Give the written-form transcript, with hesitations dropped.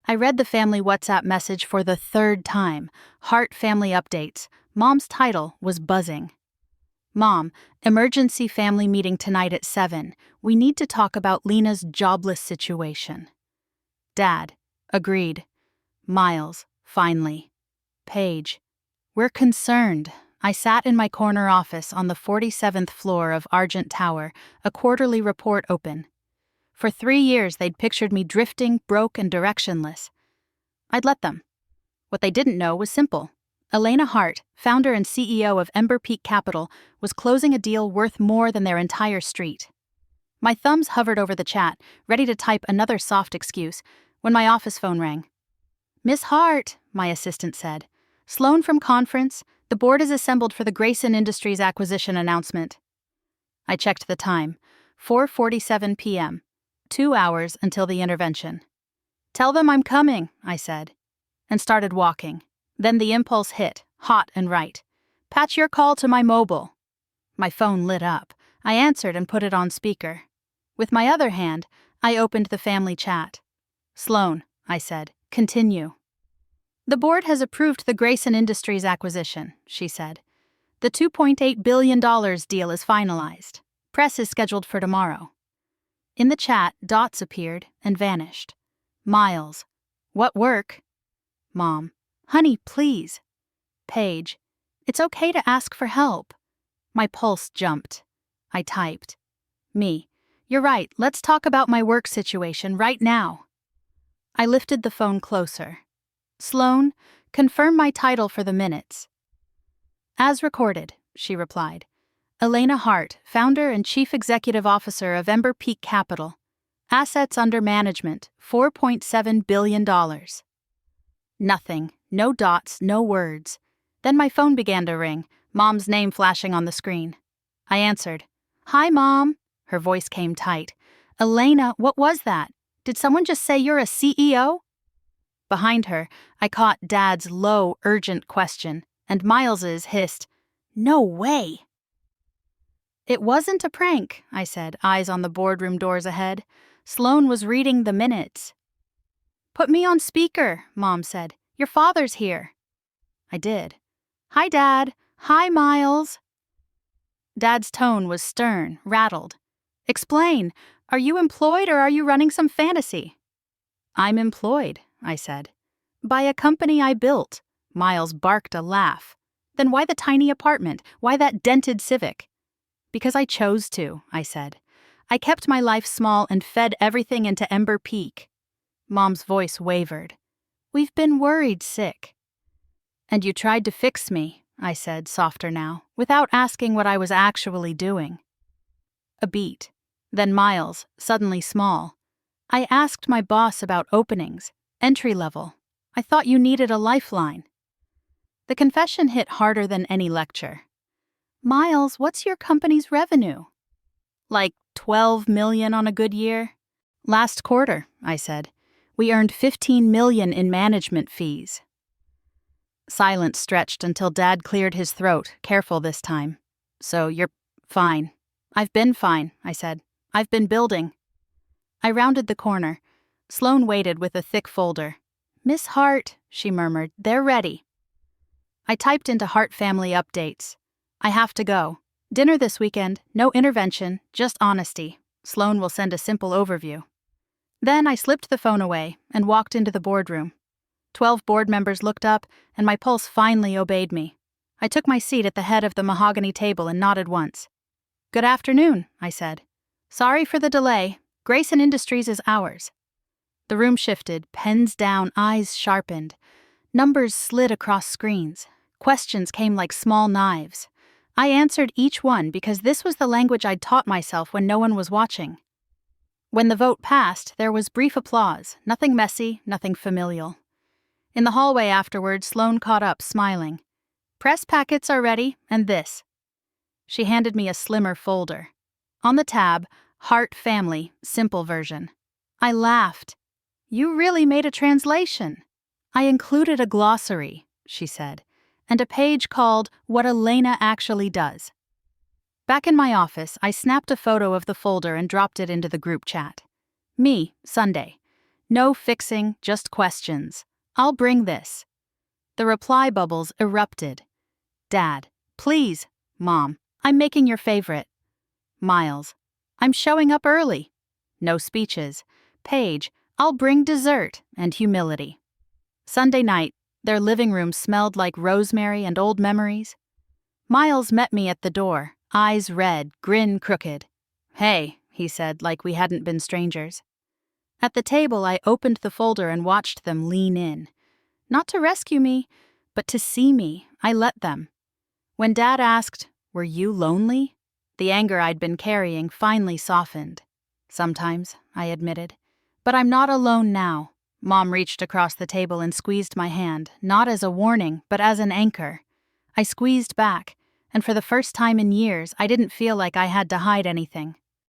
I read the family WhatsApp message for the third time. Heart family updates. Mom's title was buzzing. Mom, emergency family meeting tonight at 7. We need to talk about Lena's jobless situation. Dad, agreed. Miles, finally. Paige, we're concerned. I sat in my corner office on the 47th floor of Argent Tower, a quarterly report open. For 3 years, they'd pictured me drifting, broke, and directionless. I'd let them. What they didn't know was simple. Elena Hart, founder and CEO of Ember Peak Capital, was closing a deal worth more than their entire street. My thumbs hovered over the chat, ready to type another soft excuse, when my office phone rang. "Miss Hart," my assistant said. "Sloan from conference. The board is assembled for the Grayson Industries acquisition announcement." I checked the time. 4:47 p.m. 2 hours until the intervention. "Tell them I'm coming," I said, and started walking. Then the impulse hit, hot and right. "Patch your call to my mobile." My phone lit up. I answered and put it on speaker. With my other hand, I opened the family chat. "Sloan," I said, "continue." "The board has approved the Grayson Industries acquisition," she said. "The $2.8 billion deal is finalized. Press is scheduled for tomorrow." In the chat, dots appeared and vanished. Miles, "What work?" Mom, "Honey, please." Paige, "It's okay to ask for help." My pulse jumped. I typed. Me, "You're right, let's talk about my work situation right now." I lifted the phone closer. "Sloan, confirm my title for the minutes." "As recorded," she replied. "Elena Hart, founder and chief executive officer of Ember Peak Capital. Assets under management, $4.7 billion. Nothing. No dots, no words. Then my phone began to ring, Mom's name flashing on the screen. I answered. "Hi, Mom." Her voice came tight. "Elena, what was that? Did someone just say you're a CEO?" Behind her, I caught Dad's low, urgent question, and Miles's hissed, "No way." "It wasn't a prank," I said, eyes on the boardroom doors ahead. Sloan was reading the minutes. "Put me on speaker," Mom said. "Your father's here." I did. "Hi, Dad. Hi, Miles." Dad's tone was stern, rattled. "Explain. Are you employed or are you running some fantasy?" "I'm employed," I said. "By a company I built." Miles barked a laugh. "Then why the tiny apartment? Why that dented Civic?" "Because I chose to," I said. "I kept my life small and fed everything into Ember Peak." Mom's voice wavered. "We've been worried sick." "And you tried to fix me," I said, softer now, without asking what I was actually doing. A beat. Then Miles, suddenly small. "I asked my boss about openings, entry level. I thought you needed a lifeline." The confession hit harder than any lecture. "Miles, what's your company's revenue?" "Like 12 million on a good year." "Last quarter," I said. "We earned 15 million in management fees." Silence stretched until Dad cleared his throat, careful this time. "So you're fine." "I've been fine," I said. "I've been building." I rounded the corner. Sloan waited with a thick folder. "Miss Hart," she murmured, "they're ready." I typed into Hart family updates. "I have to go. Dinner this weekend, no intervention, just honesty. Sloan will send a simple overview." Then I slipped the phone away and walked into the boardroom. 12 board members looked up, and my pulse finally obeyed me. I took my seat at the head of the mahogany table and nodded once. "Good afternoon," I said. "Sorry for the delay. Grayson Industries is ours." The room shifted, pens down, eyes sharpened. Numbers slid across screens. Questions came like small knives. I answered each one because this was the language I'd taught myself when no one was watching. When the vote passed, there was brief applause, nothing messy, nothing familial. In the hallway afterward, Sloan caught up, smiling. "Press packets are ready, and this." She handed me a slimmer folder. On the tab, Hart Family, simple version. I laughed. "You really made a translation." "I included a glossary," she said, "and a page called What Elena Actually Does." Back in my office, I snapped a photo of the folder and dropped it into the group chat. Me, Sunday. No fixing, just questions. I'll bring this. The reply bubbles erupted. Dad, please. Mom, I'm making your favorite. Miles, I'm showing up early. No speeches. Paige, I'll bring dessert and humility. Sunday night, their living room smelled like rosemary and old memories. Miles met me at the door, eyes red, grin crooked. Hey, he said, like we hadn't been strangers. At the table, I opened the folder and watched them lean in. Not to rescue me, but to see me. I let them. When Dad asked, "Were you lonely?" the anger I'd been carrying finally softened. Sometimes, I admitted. But I'm not alone now. Mom reached across the table and squeezed my hand, not as a warning, but as an anchor. I squeezed back, and for the first time in years, I didn't feel like I had to hide anything.